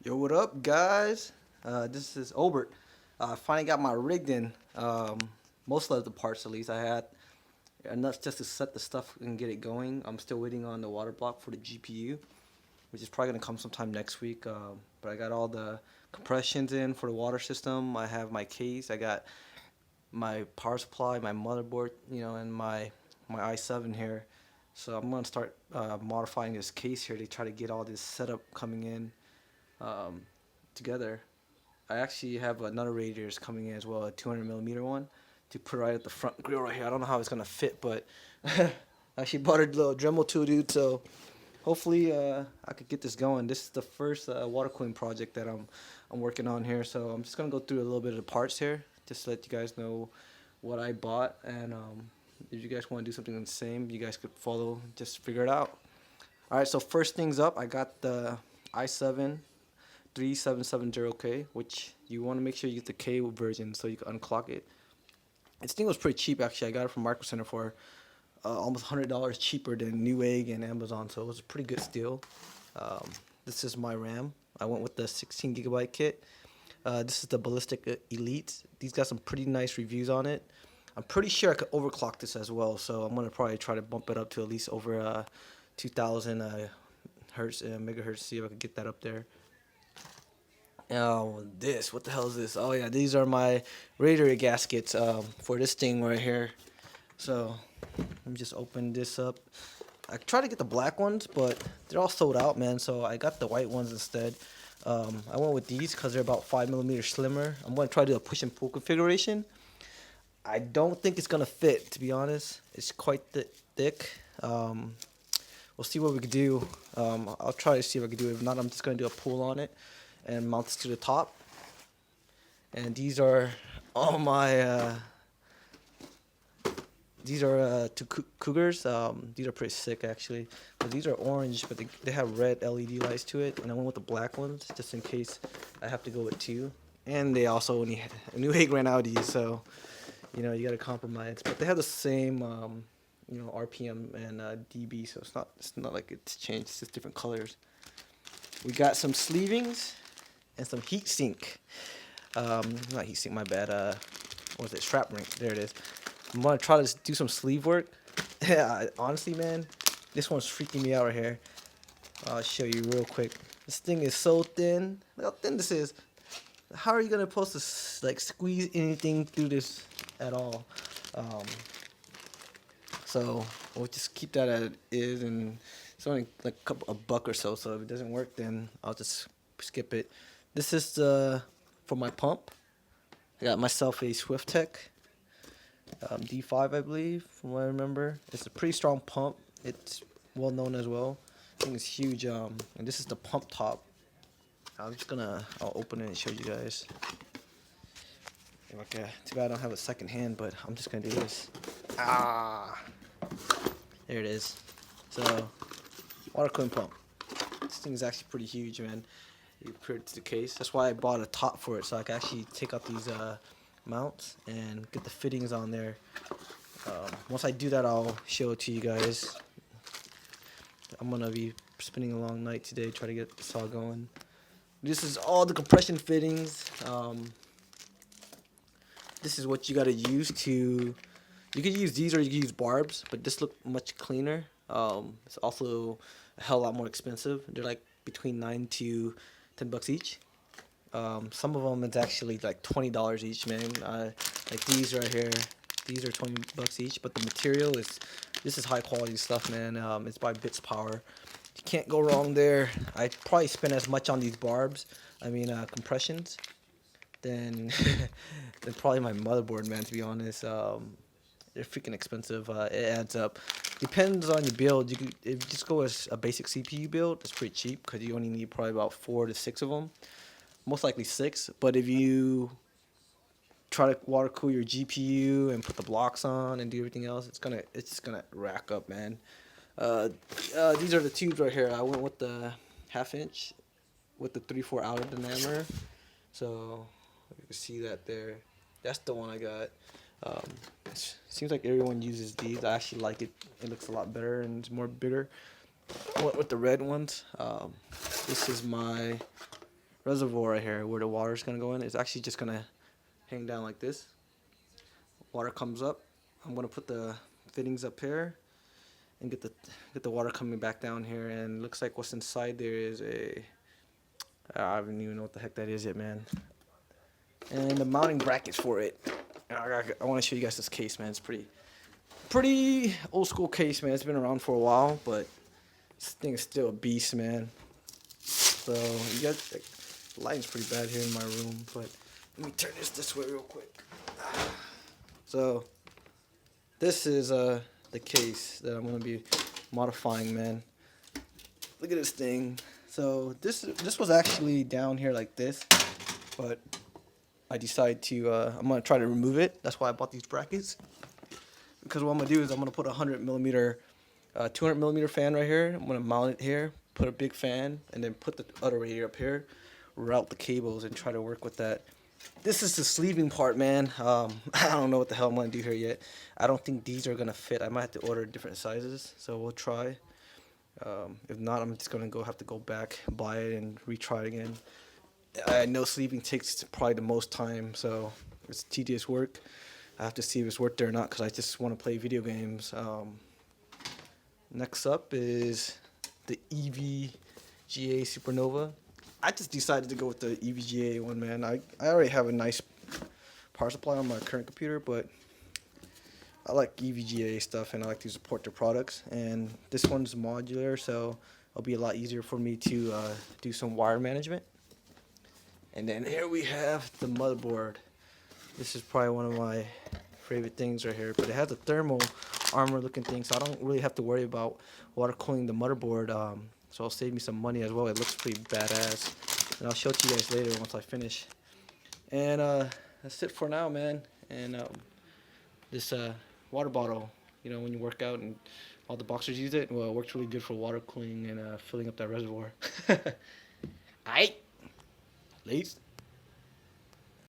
Yo, what up, guys? This is Obert. I finally got my rigged in. Most of the parts, at least, I had enough just to set the stuff and get it going. I'm still waiting on the water block for the GPU, which is probably gonna come sometime next week. But I got all the compressions in for the water system. I have my case. I got my power supply, my motherboard, and my i7 here. So I'm gonna start modifying this case here to try to get all this setup coming in um, together. I actually have another radiators coming in as well, a 200 millimeter one, to put right at the front grill right here. I don't know how it's gonna fit, but I actually bought a little Dremel tool, dude. So hopefully I could get this going. This is the first water cooling project that I'm working on here. So I'm just gonna go through a little bit of the parts here, just to let you guys know what I bought, and if you guys want to do something the same, you guys could follow. Just figure it out. All right. So first things up, I got the i7 3770K, which you want to make sure you get the K version so you can unclock it. This thing was pretty cheap actually. I got it from Micro Center for almost $100 cheaper than Newegg and Amazon, so it was a pretty good steal. Um, this is my RAM. I went with the 16 gigabyte kit. This is the Ballistic Elite. These got some pretty nice reviews on it. I'm pretty sure I could overclock this as well, so I'm gonna probably try to bump it up to at least over 2,000 hertz megahertz. See if I could get that up there. Oh, this. What the hell is this? Oh, yeah. These are my radiator gaskets for this thing right here. So, let me just open this up. I tried to get the black ones, but they're all sold out, man. So, I got the white ones instead. I went with these because they're about 5 millimeters slimmer. I'm going to try to do a push and pull configuration. I don't think it's going to fit, to be honest. It's quite thick. We'll see what we can do. I'll try to see if I can do it. If not, I'm just going to do a pull on it and mount this to the top. And these are all my these are two Cougars. These are pretty sick actually. But these are orange, but they have red LED lights to it. And I went with the black ones just in case I have to go with two. And they also only had Newegg ran out of these, so you got to compromise. But they have the same RPM and dB, so it's not like it's changed. It's just different colors. We got some sleevings and some heat sink. Not heat sink, my bad. What was it? Strap ring. There it is. I'm gonna try to do some sleeve work. Yeah, honestly, man, this one's freaking me out right here. I'll show you real quick. This thing is so thin. Look how thin this is. How are you gonna supposed to like squeeze anything through this at all? Um, so we'll just keep that as it is, and it's only like a buck or so. So if it doesn't work, then I'll just skip it. This is for my pump. I got myself a Swiftech D5, I believe, from what I remember. It's a pretty strong pump. It's well known as well. I think it's huge. And this is the pump top. I'll open it and show you guys. Okay, too bad I don't have a second hand, but I'm just gonna do this. Ah, there it is. So, water cooling pump. This thing is actually pretty huge, man. You put it to the case. That's why I bought a top for it, so I can actually take out these mounts and get the fittings on there. Once I do that, I'll show it to you guys. I'm gonna be spending a long night today, try to get this all going. This is all the compression fittings. This is what you gotta use to. You could use these or you could use barbs, but this look much cleaner. It's also a hell lot more expensive. They're like between $9 to $10 each. Some of them it's actually like $20 each, man. Like these right here, these are $20 each. But the material this is high quality stuff, man. It's by Bits Power. You can't go wrong there. I probably spend as much on these barbs, compressions, than than probably my motherboard, man. To be honest, they're freaking expensive. It adds up. Depends on your build. If you just go as a basic CPU build, it's pretty cheap because you only need probably about 4 to 6 of them. Most likely 6. But if you try to water cool your GPU and put the blocks on and do everything else, it's just gonna rack up, man. These are the tubes right here. I went with the 1/2 inch with the 3/4 outer diameter. So you can see that there. That's the one I got. It seems like everyone uses these. I actually like it. It looks a lot better and it's more bigger. I went with the red ones. This is my reservoir right here where the water's gonna go in. It's actually just gonna hang down like this. Water comes up. I'm gonna put the fittings up here and get the water coming back down here. And looks like what's inside there is a, I don't even know what the heck that is yet, man. And the mounting brackets for it. I want to show you guys this case, man. It's pretty old school case, man. It's been around for a while, but this thing is still a beast, man. So you got, the lighting's pretty bad here in my room, but let me turn this way real quick. So this is the case that I'm gonna be modifying, man. Look at this thing. So this was actually down here like this, but I decided to I'm gonna try to remove it. That's why I bought these brackets. Because what I'm gonna do is I'm gonna put a 200 millimeter fan right here. I'm gonna mount it here, put a big fan, and then put the other radiator up here, route the cables, and try to work with that. This is the sleeving part, man. I don't know what the hell I'm gonna do here yet. I don't think these are gonna fit. I might have to order different sizes, so we'll try. If not, I'm just gonna have to go back, buy it, and retry it again. I know sleeving takes probably the most time, so it's tedious work. I have to see if it's worth it or not because I just want to play video games. Next up is the EVGA Supernova. I just decided to go with the EVGA one, man. I already have a nice power supply on my current computer, but I like EVGA stuff and I like to support their products. And this one's modular, so it'll be a lot easier for me to do some wire management. And then here we have the motherboard. This is probably one of my favorite things right here, but it has a thermal armor looking thing, so I don't really have to worry about water cooling the motherboard, so it'll save me some money as well. It looks pretty badass, and I'll show it to you guys later once I finish. And that's it for now, man. And this water bottle, you know, when you work out and all the boxers use it, well, it works really good for water cooling and filling up that reservoir. Alright, ladies.